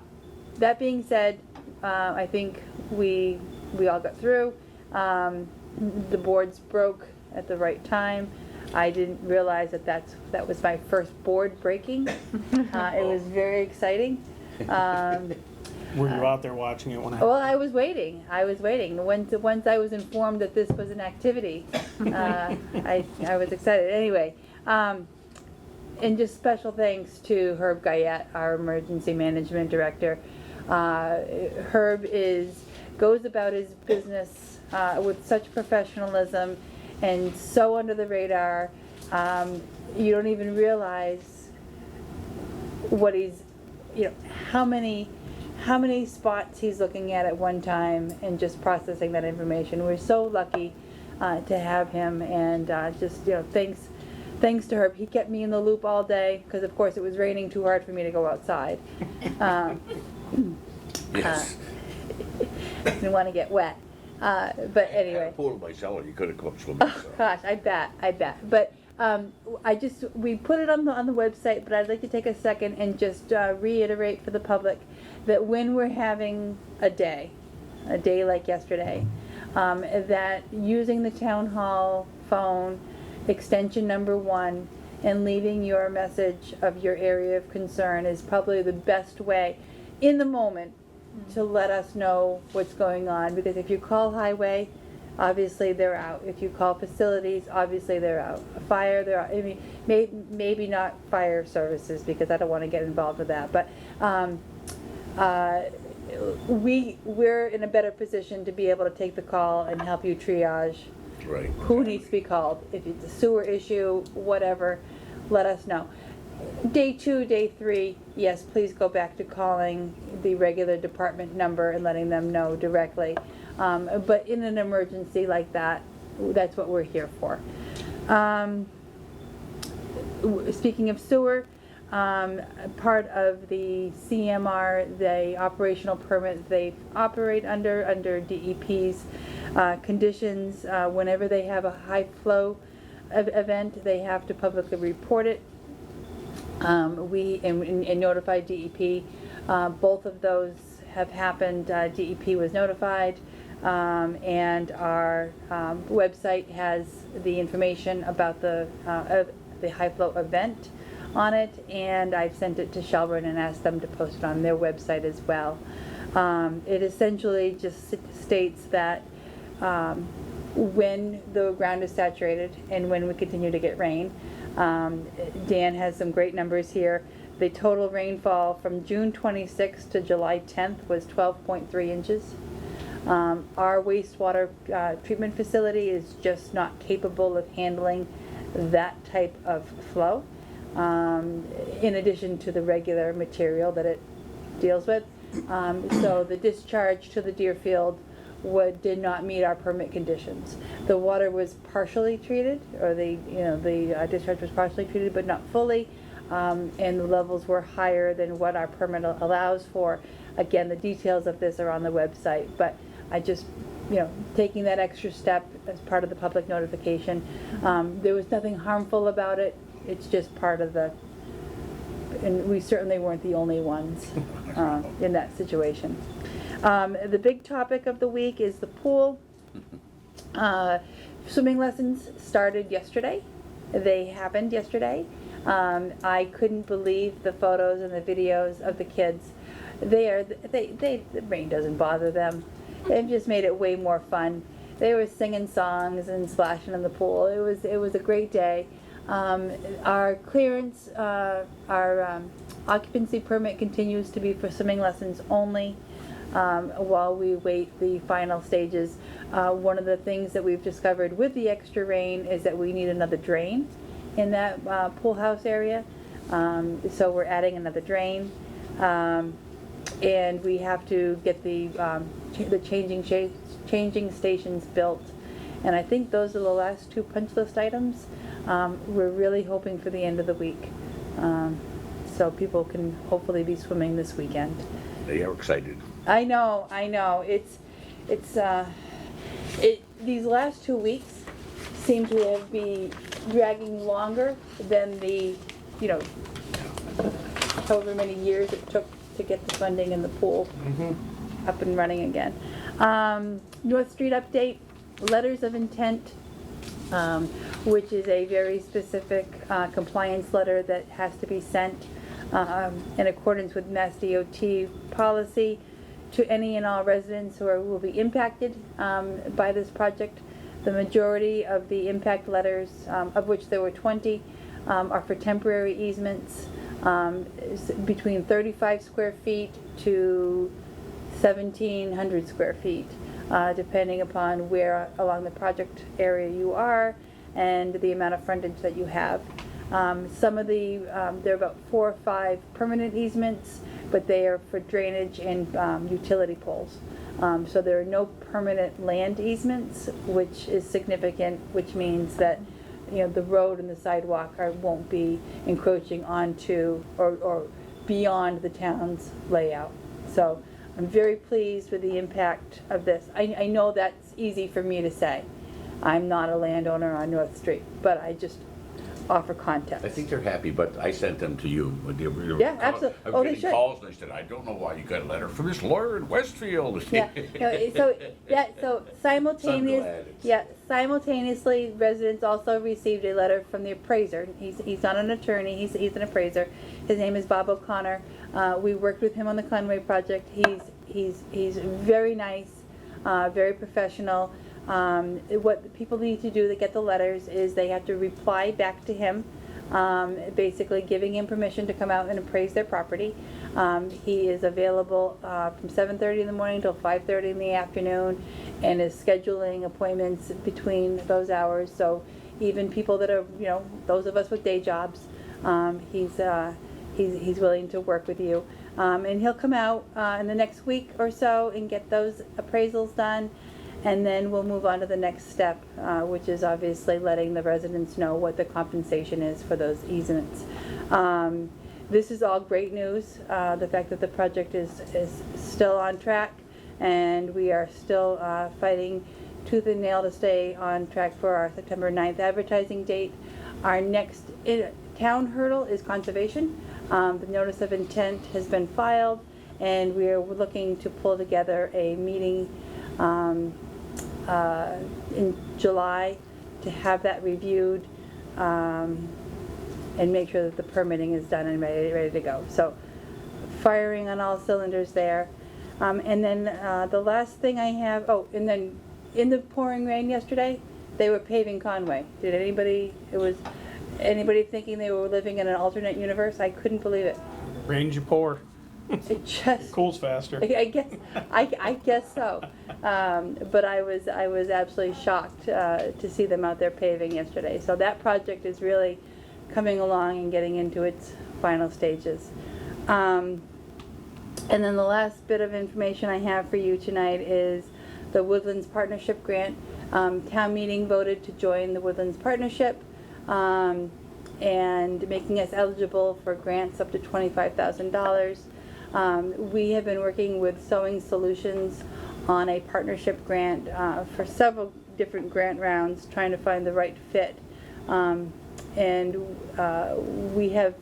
that being said, I think we all got through. The boards broke at the right time. I didn't realize that was my first board breaking. It was very exciting. Were you out there watching it when I? Well, I was waiting. Once I was informed that this was an activity, I was excited. Anyway, and just special thanks to Herb Guyette, our emergency management director. Herb goes about his business with such professionalism and so under the radar. You don't even realize what how many spots he's looking at one time and just processing that information. We're so lucky to have him, and thanks to Herb. He kept me in the loop all day because of course it was raining too hard for me to go outside. Yes. Didn't want to get wet. But anyway. I had a pool in my cellar, you could have come swimming. Oh, gosh, I bet. But we put it on the website, but I'd like to take a second and just reiterate for the public that when we're having a day like yesterday, that using the town hall phone, extension number 1, and leaving your message of your area of concern is probably the best way in the moment to let us know what's going on. Because if you call highway, obviously they're out. If you call facilities, obviously they're out. Fire, they're out. I mean, maybe not fire services because I don't want to get involved with that. But we're in a better position to be able to take the call and help you triage Right. who needs to be called. If it's a sewer issue, whatever, let us know. Day 2, day 3, yes, please go back to calling the regular department number and letting them know directly. But in an emergency like that, that's what we're here for. Speaking of sewer, part of the CMR, the operational permit they operate under DEP's conditions, whenever they have a high flow event, they have to publicly report it. And notify DEP. Both of those have happened. DEP was notified, and our website has the information about the high flow event on it, and I've sent it to Shelburne and asked them to post it on their website as well. It essentially just states that when the ground is saturated and when we continue to get rain, Dan has some great numbers here. The total rainfall from June 26th to July 10th was 12.3 inches. Our wastewater treatment facility is just not capable of handling that type of flow, in addition to the regular material that it deals with. So the discharge to the Deerfield did not meet our permit conditions. The water was partially treated, or the discharge was partially treated, but not fully, and the levels were higher than what our permit allows for. Again, the details of this are on the website, but I just, taking that extra step as part of the public notification. There was nothing harmful about it. It's just part of and we certainly weren't the only ones in that situation. The big topic of the week is the pool. Swimming lessons started yesterday. They happened yesterday. I couldn't believe the photos and the videos of the kids. The rain doesn't bother them. They've just made it way more fun. They were singing songs and splashing in the pool. It was a great day. Our clearance, our occupancy permit continues to be for swimming lessons only. While we wait the final stages. One of the things that we've discovered with the extra rain is that we need another drain in that pool house area. So we're adding another drain. And we have to get the changing stations built. And I think those are the last 2 punch list items. We're really hoping for the end of the week. So people can hopefully be swimming this weekend. They are excited. I know. These last 2 weeks seem to have been dragging longer than the, you know, however many years it took to get the funding and the pool up and running again. North Street update, letters of intent, which is a very specific compliance letter that has to be sent in accordance with Mass DOT policy to any and all residents who will be impacted by this project. The majority of the impact letters, of which there were 20, are for temporary easements between 35 square feet to 1,700 square feet, depending upon where along the project area you are and the amount of frontage that you have. Some of the, there are about 4 or 5 permanent easements, but they are for drainage and utility poles. So there are no permanent land easements, which is significant, which means that, you know, the road and the sidewalk won't be encroaching onto or beyond the town's layout. So I'm very pleased with the impact of this. I know that's easy for me to say. I'm not a landowner on North Street, but I just offer context. I think they're happy, but I sent them to you. Yeah, absolutely. I Oh, was they getting should. calls, and I said, I don't know why you got a letter from this lawyer in Westfield. Yeah, so simultaneously, residents also received a letter from the appraiser. He's not an attorney, he's an appraiser. His name is Bob O'Connor. We worked with him on the Conway project. He's very nice, very professional. What people need to do to get the letters is they have to reply back to him, basically giving him permission to come out and appraise their property. He is available from 7:30 in the morning till 5:30 in the afternoon, and is scheduling appointments between those hours. So even people that are, you know, those of us with day jobs, he's willing to work with you. And he'll come out in the next week or so and get those appraisals done. And then we'll move on to the next step, which is obviously letting the residents know what the compensation is for those easements. This is all great news, the fact that the project is still on track, and we are still fighting tooth and nail to stay on track for our September 9th advertising date. Our next town hurdle is conservation. The notice of intent has been filed, and we are looking to pull together a meeting in July to have that reviewed and make sure that the permitting is done and ready to go. So firing on all cylinders there. And then the last thing I have, and then in the pouring rain yesterday, they were paving Conway. Did anybody thinking they were living in an alternate universe? I couldn't believe it. Rains you pour, It just cools faster. I guess so. But I was absolutely shocked to see them out there paving yesterday. So that project is really coming along and getting into its final stages. And then the last bit of information I have for you tonight is the Woodlands Partnership Grant. Town meeting voted to join the Woodlands Partnership and making us eligible for grants up to $25,000. We have been working with Sewing Solutions on a partnership grant for several different grant rounds, trying to find the right fit. And we have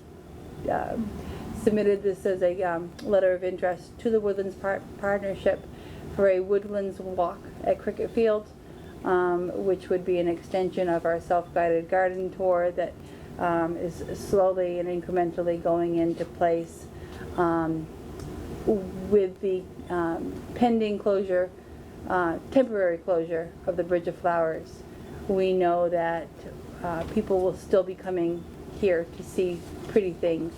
submitted this as a letter of interest to the Woodlands Partnership for a Woodlands Walk at Cricket Field, which would be an extension of our self-guided garden tour that is slowly and incrementally going into place. With the pending closure, temporary closure of the Bridge of Flowers, we know that people will still be coming here to see pretty things,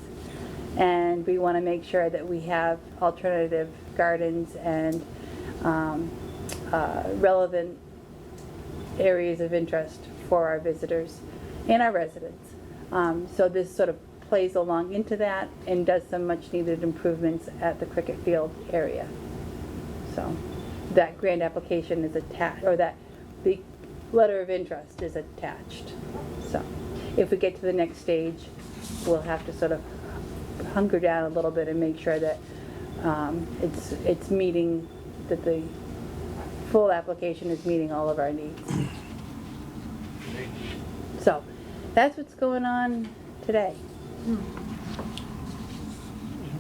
and we want to make sure that we have alternative gardens and relevant areas of interest for our visitors and our residents. So this sort of plays along into that and does some much needed improvements at the cricket field area. So that grant application is attached, or that the letter of interest is attached. So if we get to the next stage, we'll have to sort of hunker down a little bit and make sure that it's meeting, that the full application is meeting all of our needs. That's what's going on today.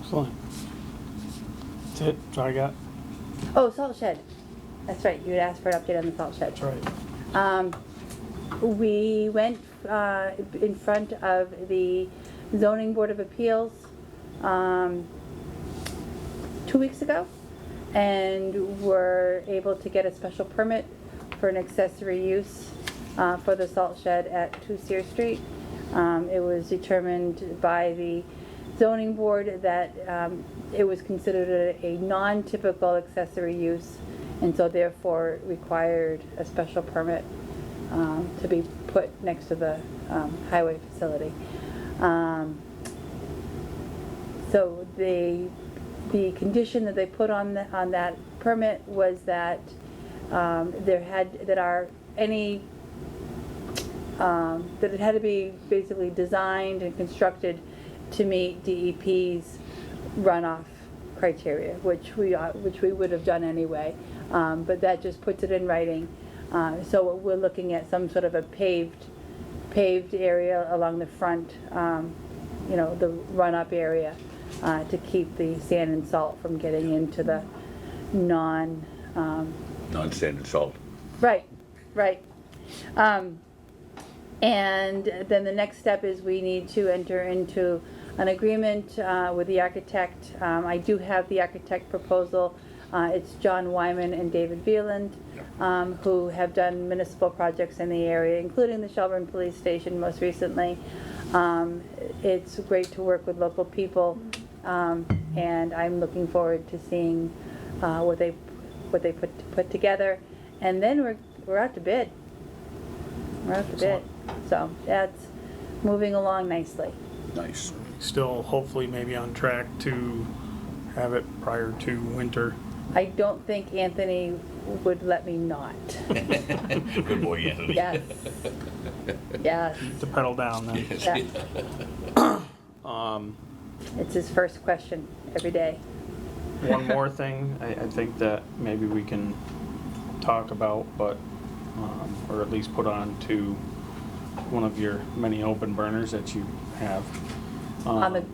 Excellent. That's it, that's all I got. Oh, salt shed. That's right, you had asked for an update on the salt shed. That's right. We went in front of the zoning board of appeals 2 weeks ago, and were able to get a special permit for an accessory use for the salt shed at 2 Sear Street. It was determined by the zoning board that it was considered a non-typical accessory use, and so therefore required a special permit to be put next to the highway facility. So the condition that they put on that permit was that that it had to be basically designed and constructed to meet DEP's runoff criteria, which we would have done anyway, but that just puts it in writing. So we're looking at some sort of a paved area along the front, the run-up area, to keep the sand and salt from getting into the Non-standard salt. Right. And then the next step is we need to enter into an agreement with the architect. I do have the architect proposal. It's John Wyman and David Veland, who have done municipal projects in the area, including the Shelburne Police Station most recently. It's great to work with local people, and I'm looking forward to seeing what they put together. And then we're out to bid. So that's moving along nicely. Nice. Still hopefully maybe on track to have it prior to winter. I don't think Anthony would let me not. Good boy, Anthony. Yes. Yes. Keep the pedal down then. Yeah. It's his first question every day. One more thing, I think that maybe we can talk about, but, or at least put on to one of your many open burners that you have. On the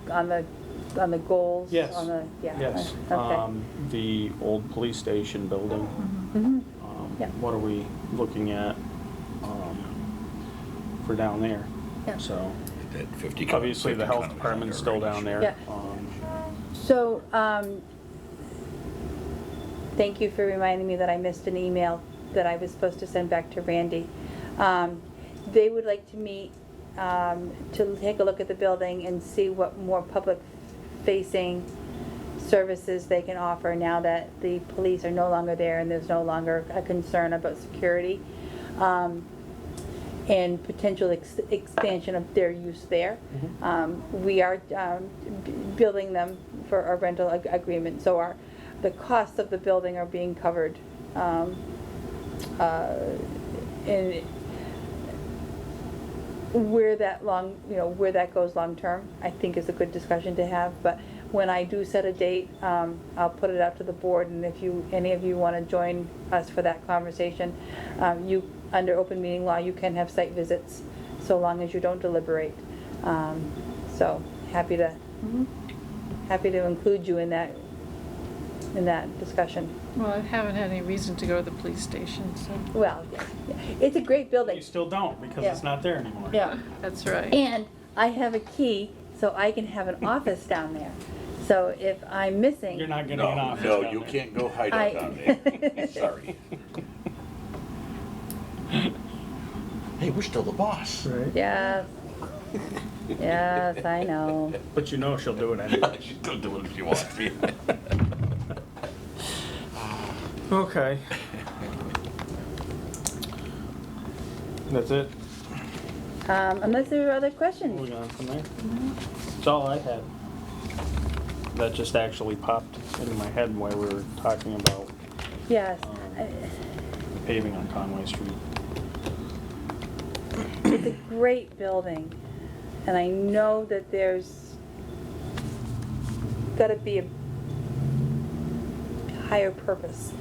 goals? Yes. Yeah. Yes. Okay. The old police station building. Mhm. Yeah. What are we looking at for down there? Yeah. So, That 50 obviously the health 50 department's still down there. Yeah. So, thank you for reminding me that I missed an email that I was supposed to send back to Randy. They would like to meet to take a look at the building and see what more public-facing services they can offer now that the police are no longer there and there's no longer a concern about security, and potential expansion of their use there. We are building them for a rental agreement, so the costs of the building are being covered. And where that goes long term, I think is a good discussion to have. But when I do set a date, I'll put it out to the board, and if any of you want to join us for that conversation, under open meeting law, you can have site visits, so long as you don't deliberate. So happy to include you in that discussion. Well, I haven't had any reason to go to the police station, so. Well, yeah. It's a great building. You still don't, because Yeah. it's not there anymore. Yeah. That's right. And I have a key, so I can have an office down there. So if I'm missing. You're not getting an No, office no, down you there. can't go hide I- out down there. Sorry. Hey, we're still the boss. Right. Yes. Yes, I know. But you know she'll do it anyway. She's still doing it if you want to. Okay. That's it? Unless there are other questions. Moving on from there. That's all I had. That just actually popped into my head while we were talking about Yes. paving on Conway Street. It's a great building, and I know that there's got to be a higher purpose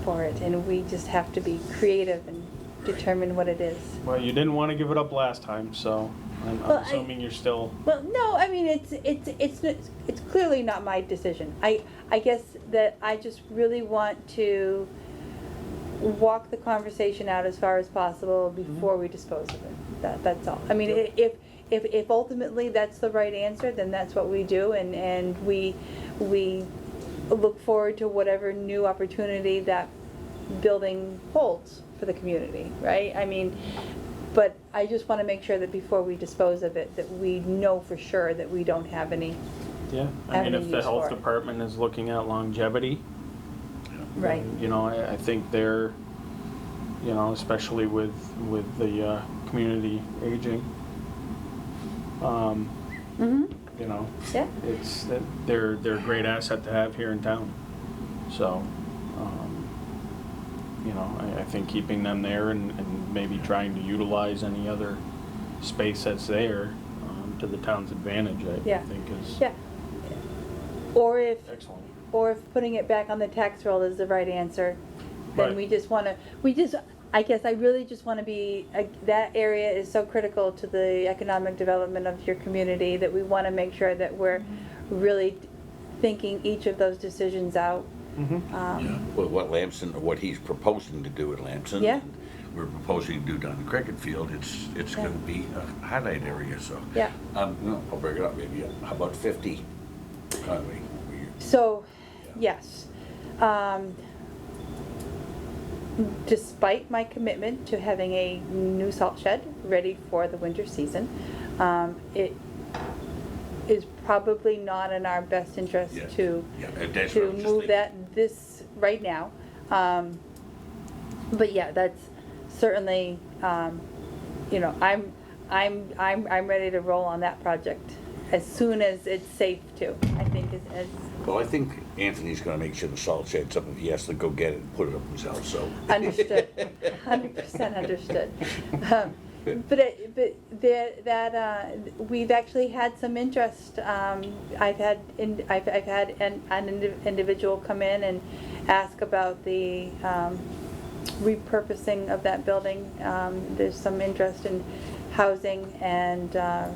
for it, and we just have to be creative and determine what it is. Well, you didn't want to give it up last time, so I'm Well, assuming you're still, Well, no, I mean, it's clearly not my decision. I guess that I just really want to walk the conversation out as far as possible before we dispose of it. That's all. I mean, if ultimately that's the right answer, then that's what we do, and we look forward to whatever new opportunity that building holds for the community, right? I mean, but I just want to make sure that before we dispose of it, that we know for sure that we don't have any, yeah. I mean, if Avenues the health for it. department is looking at longevity, right? then, you know, I think they're, you know, especially with the community aging, Mm-hmm, you know, yeah, they're a great asset to have here in town. So, you know, I think keeping them there and maybe trying to utilize any other space that's there to the town's advantage, I Yeah. think is yeah. Or if excellent. putting it back on the tax roll is the right answer, then Right. I guess I really just want to be, that area is so critical to the economic development of your community that we want to make sure that we're really thinking each of those decisions out. Mm-hmm. Yeah, well, what he's proposing to do at Lamson. Yeah. We're proposing to do down the cricket field, it's Yeah. gonna be a highlight area, so. Yeah. No, I'll bring it up, maybe, how about 50 Conway? So, yes. Despite my commitment to having a new salt shed ready for the winter season, it is probably not in our best interest Yeah. to Yeah, that's what I to was just move thinking. that this right now. But yeah, that's certainly, you know, I'm ready to roll on that project as soon as it's safe to. I think as Well, I think Anthony's gonna make sure the salt shed's up if he has to go get it and put it up himself, so. understood, 100% understood. We've actually had some interest. I've had an individual come in and ask about the repurposing of that building. There's some interest in housing and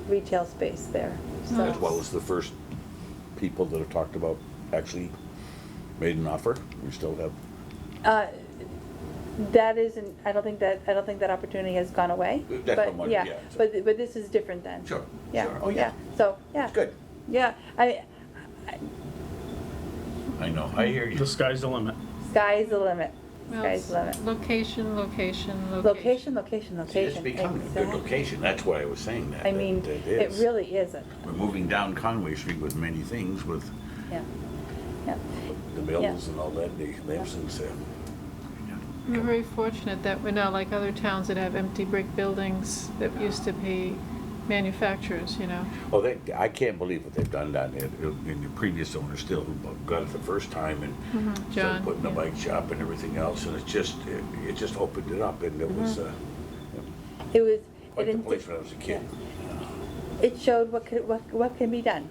retail space there. So As well as the first people that have talked about actually made an offer, we still have. that isn't. I don't think that opportunity has gone away. That's but what I'm yeah, wondering, yeah, so- but this is different then. Sure, Yeah. sure. Oh, yeah. So yeah. Good. Yeah. I know, I hear you. The sky's the limit. Sky's the limit. Well, Sky's the limit. Location. Location. It's becoming a good Exactly. location, that's why I was saying that. I mean, that it is. really is. We're moving down Conway Street with many things, with Yeah. Yeah. the mills and all that, the Lamson's. We're very fortunate that we're not like other towns that have empty brick buildings that used to be manufacturers, you know. Oh, I can't believe what they've done down there, in the previous owner still, who got it the first time and John, started putting the yeah. bike shop and everything else, and it just opened it up, and it was, It was. quite It, the place when I was a kid. it showed what can be done.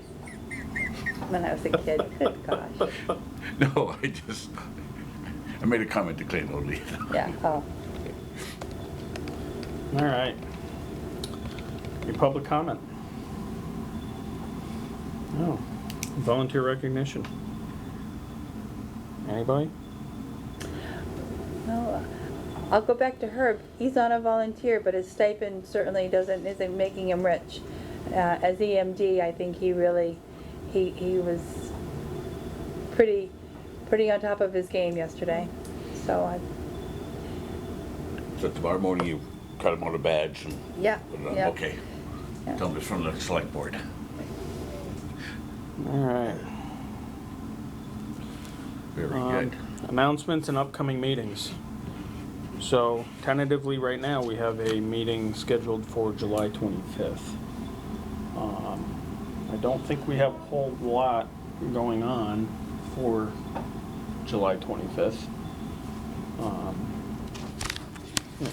When I was a kid. Good gosh. No, I made a comment to Clay Lowly. Yeah. Oh. All right. Your public comment? No. Volunteer recognition? Anybody? No. I'll go back to Herb. He's on a volunteer, but his stipend certainly isn't making him rich. As EMD, I think he really, he was pretty on top of his game yesterday. So So tomorrow morning you cut him out a badge and yeah, put it on, yeah. okay. Yeah. Tell him it's from the Selectboard. All right. Very good. Announcements and upcoming meetings. So tentatively, right now, we have a meeting scheduled for July 25th. I don't think we have a whole lot going on for July 25th.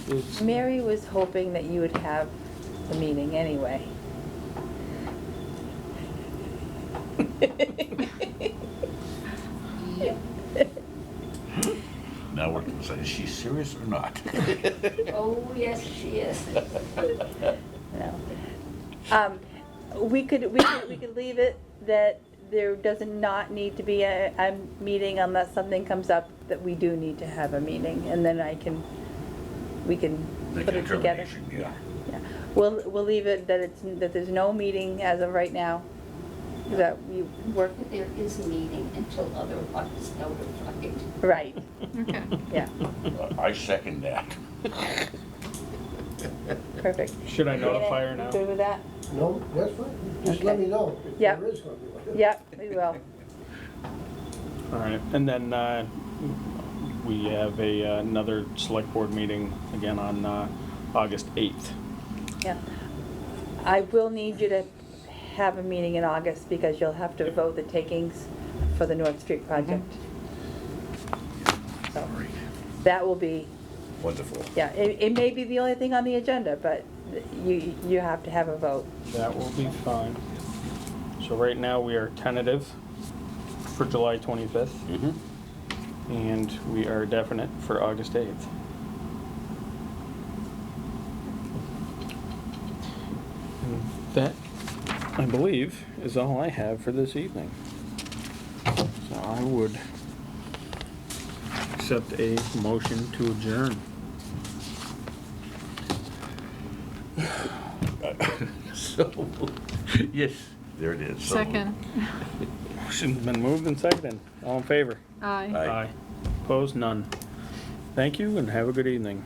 It's, Mary was hoping that you would have the meeting anyway. Now we're, so she's serious or not? Oh, yes, she is. No. We could leave it that there doesn't not need to be a meeting unless something comes up that we do need to have a meeting, and then we can Make put a it together. determination, yeah. Yeah. We'll leave it that there's no meeting as of right now. That you work, There is a meeting until otherwise notified. right, Okay. yeah, I second that. perfect. Should I notify her You now? good with that? No, that's fine. Just let Okay. me know if Yep. there is gonna be one. Yep, we will. All right, and then we have another select board meeting again on August 8th. Yeah. I will need you to have a meeting in August because you'll have to vote the takings for the North Street project. So Great. that will be, Wonderful. yeah, it may be the only thing on the agenda, but you have to have a vote. That will be fine. So right now, we are tentative for July 25th, Mm-hmm. and we are definite for August 8th. And that, I believe, is all I have for this evening. So I would accept a motion to adjourn. So, yes, there it is. So- Second. Motion's been moved and seconded. All in favor? Aye. Aye. Opposed? None. Thank you and have a good evening.